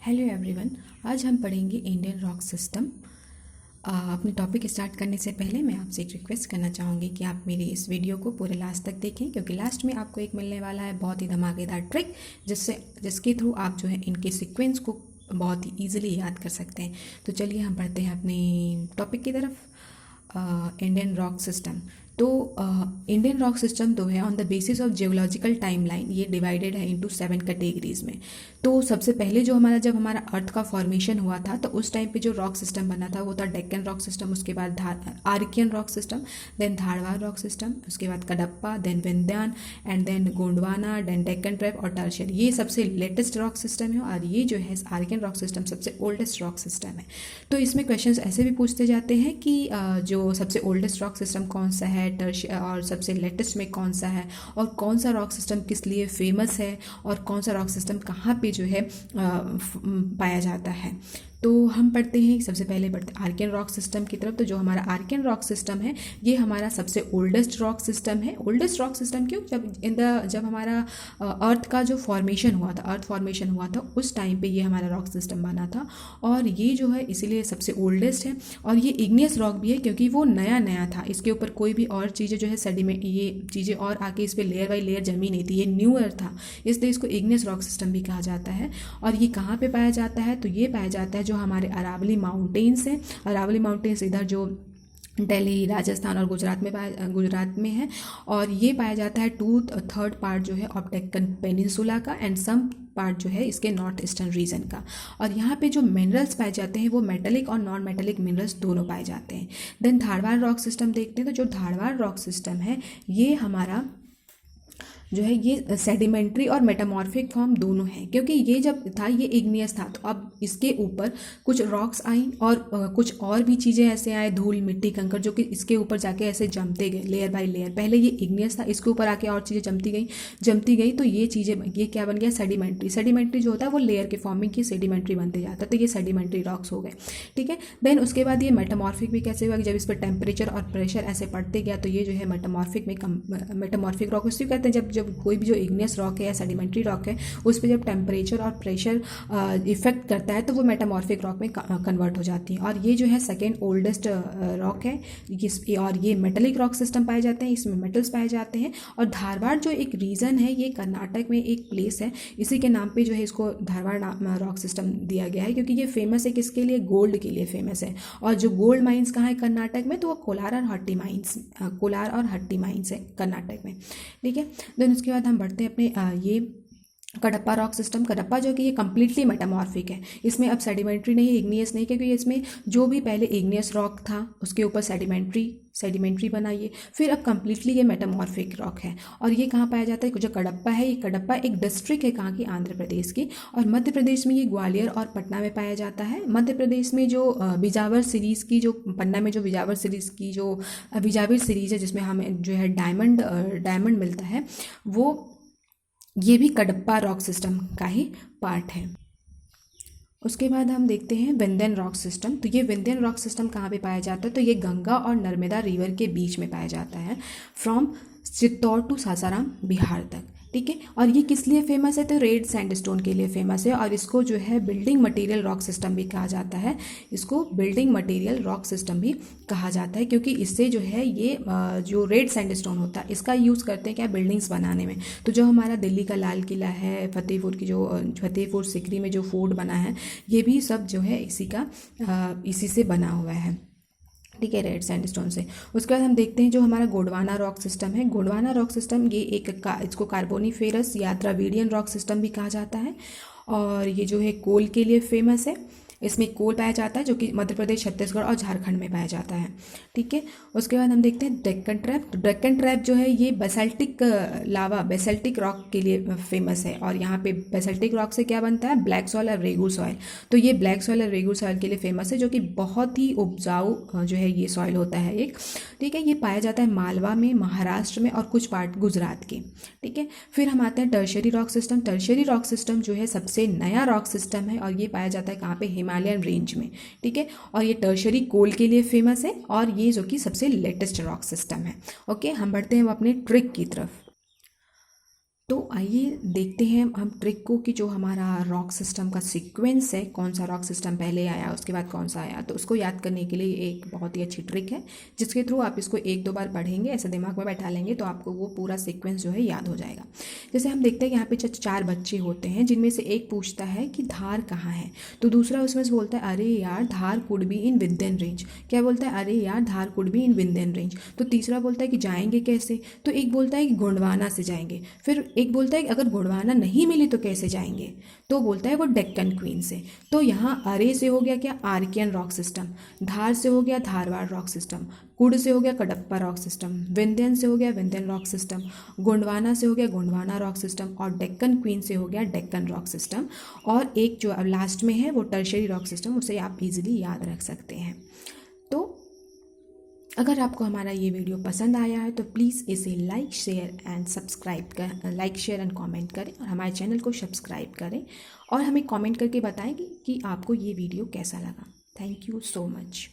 Hello everyone. आज हम पढ़ेंगे इंडियन रॉक सिस्टम। अपने टॉपिक स्टार्ट करने से पहले मैं आपसे एक रिक्वेस्ट करना चाहूँगी कि आप मेरी इस वीडियो को पूरे लास्ट तक देखें, क्योंकि लास्ट में आपको एक मिलने वाला है बहुत ही धमाकेदार ट्रिक, जिसके थ्रू आप जो है इनके सीक्वेंस को बहुत ही ईजिली याद कर सकते हैं। तो चलिए हम पढ़ते हैं अपने टॉपिक की तरफ। Indian rock system. तो इंडियन रॉक सिस्टम तो है on the basis of geological timeline, ये डिवाइडेड है इनटू 7 कैटेगरीज में। तो सबसे पहले जो जब हमारा अर्थ का फॉर्मेशन हुआ था, तो उस टाइम पे जो रॉक सिस्टम बना था वो था डेक्कन रॉक सिस्टम, उसके बाद Archaean rock system, then Dharwar rock system, उसके बाद Cuddapah, then Vindhyan and then Gondwana, then Deccan trap और टर्शियर। ये सबसे लेटेस्ट रॉक सिस्टम है और ये जो है आर्कियन रॉक सिस्टम सबसे ओल्डेस्ट रॉक सिस्टम है। तो इसमें क्वेश्चंस ऐसे भी पूछते जाते हैं कि जो सबसे ओल्डेस्ट रॉक सिस्टम कौन सा है, और सबसे लेटेस्ट में कौन सा है, और कौन सा रॉक सिस्टम किस लिए फेमस है, और कौन सा रॉक सिस्टम कहाँ पे जो है पाया जाता है। तो हम पढ़ते हैं, सबसे पहले पढ़ते हैं आर्कियन रॉक सिस्टम की तरफ। तो जो हमारा आर्कियन रॉक सिस्टम है ये हमारा सबसे ओल्डेस्ट रॉक सिस्टम है। ओल्डेस्ट रॉक सिस्टम क्यों? जब हमारा अर्थ का जो फॉर्मेशन हुआ था, अर्थ फॉर्मेशन हुआ था, उस टाइम पे ये हमारा रॉक सिस्टम बना था और ये जो है इसीलिए सबसे ओल्डेस्ट है। और ये इग्नियस रॉक भी है क्योंकि वो नया नया था, इसके ऊपर कोई भी और चीज़ें जो है सेडिमेंट, ये चीज़ें और आके इस पर लेयर बाई लेयर जमी नहीं थी, ये न्यूअर था, इसलिए इसको इग्नियस रॉक सिस्टम भी कहा जाता है। और ये कहाँ पे पाया जाता है? तो ये पाया जाता है जो हमारे अरावली माउंटेन्स हैं। अरावली माउंटेन्स इधर जो दिल्ली, राजस्थान और गुजरात में है, और ये पाया जाता है 2/3 पार्ट जो है ऑफ डेक्कन पेनिनसुला का एंड सम पार्ट जो है इसके नॉर्थ ईस्टर्न रीजन का। और यहाँ पे जो मिनरल्स पाए जाते हैं वो मेटेलिक और नॉन मेटेलिक मिनरल्स दोनों पाए जाते हैं। देन धारवाड़ रॉक सिस्टम देखते हैं। तो जो धारवाड़ रॉक सिस्टम है ये हमारा जो है ये सेडिमेंट्री और मेटामॉर्फिक फॉर्म दोनों हैं, क्योंकि ये जब था ये इग्नियस था, तो अब इसके ऊपर कुछ रॉक्स आई और कुछ और भी चीज़ें ऐसे आए, धूल, मिट्टी, कंकड़, जो कि इसके ऊपर जाके ऐसे जमते गए लेयर बाय लेयर। पहले ये इग्नियस था, इसके ऊपर आके और चीज़ें जमती गई तो ये चीज़ें, ये क्या बन गया? सेडिमेंट्री। सेडिमेंट्री जो होता है वो लेयर के फॉर्मिंग की सेडिमेंट्री बनते जाता है, तो ये सेडिमेंट्री रॉक्स हो गए। ठीक है। देन उसके बाद ये मेटामॉर्फिक भी कैसे हुआ? जब इस पर टेम्परेचर और प्रेशर ऐसे बढ़ते गया तो ये जो है मेटामॉर्फिक रॉक उसको कहते हैं। जब कोई भी जो इग्नियस रॉक है या सेडिमेंट्री रॉक है उस पर जब टेम्परेचर और प्रेशर इफेक्ट करता है तो वो मेटामॉर्फिक रॉक में कन्वर्ट हो जाती है। और ये जो है सेकेंड ओल्डेस्ट रॉक है, और ये मेटलिक रॉक सिस्टम पाए जाते हैं, इसमें मेटल्स पाए जाते हैं। और धारवाड़ जो एक रीजन है ये कर्नाटक में एक प्लेस है, इसी के नाम पे जो है इसको धारवाड़ रॉक सिस्टम दिया गया है, क्योंकि ये फेमस है किसके लिए? गोल्ड के लिए फेमस है। और जो गोल्ड माइंस कहाँ है कर्नाटक में? तो वो कोलार और हट्टी माइंस है कर्नाटक में। ठीक है। देन उसके बाद हम बढ़ते हैं अपने ये कडप्पा रॉक सिस्टम। कडप्पा जो कि ये कम्प्लीटली मेटामॉर्फिक है, इसमें अब सेडिमेंट्री नहीं है, इग्नियस नहीं, क्योंकि इसमें जो भी पहले इग्नियस रॉक था उसके ऊपर सेडिमेंट्री बनाइए, फिर अब कम्प्लीटली ये मेटामॉर्फिक रॉक है। और ये कहाँ पाया जाता है? जो कडप्पा है, ये कडप्पा एक डिस्ट्रिक्ट है कहाँ की? आंध्र प्रदेश की। और मध्य प्रदेश में ये ग्वालियर और पटना में पाया जाता है। मध्य प्रदेश में जो बिजावर सीरीज़ की, जो पन्ना में जो बिजावर सीरीज़ है जिसमें हमें जो है डायमंड मिलता है, वो ये भी कडप्पा रॉक सिस्टम का ही पार्ट है। उसके बाद हम देखते हैं विंध्यन रॉक सिस्टम। तो ये विंध्यन रॉक सिस्टम कहाँ पे पाया जाता है? तो ये गंगा और नर्मदा रिवर के बीच में पाया जाता है, फ्रॉम चित्तौड़ टू सासाराम बिहार तक। ठीक है। और ये किस लिए फेमस है? तो रेड सैंडस्टोन के लिए फेमस है, और इसको जो है बिल्डिंग मटेरियल रॉक सिस्टम भी कहा जाता है। इसको बिल्डिंग मटेरियल रॉक सिस्टम भी कहा जाता है, क्योंकि इससे जो है ये जो रेड सैंडस्टोन होता है इसका यूज़ करते हैं क्या? बिल्डिंग्स बनाने में। तो जो हमारा दिल्ली का लाल किला है, फतेहपुर सिकरी में जो फोर्ट बना है, ये भी सब जो है इसी से बना हुआ है। ठीक है, रेड सैंडस्टोन से। उसके बाद हम देखते हैं जो हमारा गोंडवाना रॉक सिस्टम है। गोंडवाना रॉक सिस्टम ये इसको कार्बोनीफेरस या द्रविडियन रॉक सिस्टम भी कहा जाता है, और ये जो है कोल के लिए फेमस है। इसमें कोल पाया जाता है जो कि मध्य प्रदेश, छत्तीसगढ़ और झारखंड में पाया जाता है। ठीक है। उसके बाद हम देखते हैं डेक्कन ट्रैप। तो डेक्कन ट्रैप जो है ये बेसाल्टिक रॉक के लिए फेमस है, और यहाँ पे बेसाल्टिक रॉक से क्या बनता है? ब्लैक सॉइल और रेगू सॉइल। तो ये ब्लैक सॉइल और रेगू सॉइल के लिए फेमस है, जो कि बहुत ही उपजाऊ जो है ये सॉइल होता है एक। ठीक है। ये पाया जाता है मालवा में, महाराष्ट्र में और कुछ पार्ट गुजरात के। ठीक है। फिर हम आते हैं tertiary rock system. Tertiary rock system जो है सबसे नया रॉक सिस्टम है, और ये पाया जाता है कहाँ पे? हिमालयन रेंज में। ठीक है। और ये टर्शियरी कोल के लिए फेमस है, और ये जो कि सबसे लेटेस्ट रॉक सिस्टम है। ओके। हम बढ़ते हैं अपने ट्रिक की तरफ। तो आइए देखते हैं हम ट्रिक को कि जो हमारा रॉक सिस्टम का सीक्वेंस है, कौन सा रॉक सिस्टम पहले आया उसके बाद कौन सा आया। तो उसको याद करने के लिए एक बहुत ही अच्छी ट्रिक है जिसके थ्रू आप इसको 1-2 बार पढ़ेंगे, ऐसे दिमाग में बैठा लेंगे तो आपको वो पूरा सीक्वेंस जो है याद हो जाएगा। जैसे हम देखते हैं कि यहाँ पे 4 बच्चे होते हैं जिनमें से एक पूछता है कि धार कहाँ है, तो दूसरा उसमें से बोलता है अरे यार Dhar could be in within range. क्या बोलता है, अरे यार Dhar could be in within range. तो तीसरा बोलता है कि जाएंगे कैसे, तो एक बोलता है कि गोंडवाना से जाएंगे। फिर एक बोलता है कि अगर गोंडवाना नहीं मिली तो कैसे जाएंगे, तो बोलता है वो डेक्कन क्वीन से। तो यहाँ अरे से हो गया क्या, आर्कियन रॉक सिस्टम। धार से हो गया Dharwad rock system. Could say हो गया कडप्पा रॉक सिस्टम। विंध्यन से हो गया विंध्यन रॉक सिस्टम। गोंडवाना से हो गया गोंडवाना रॉक सिस्टम। और डेक्कन क्वीन से हो गया डेक्कन रॉक सिस्टम। और एक जो अब लास्ट में है वो टर्शियरी रॉक सिस्टम, उसे आप इजीली याद रख सकते हैं। तो अगर आपको हमारा ये वीडियो पसंद आया है तो प्लीज़ इसे like share and subscribe like share and comment करें और हमारे चैनल को सब्सक्राइब करें और हमें कमेंट करके बताएं कि आपको ये वीडियो कैसा लगा। Thank you so much.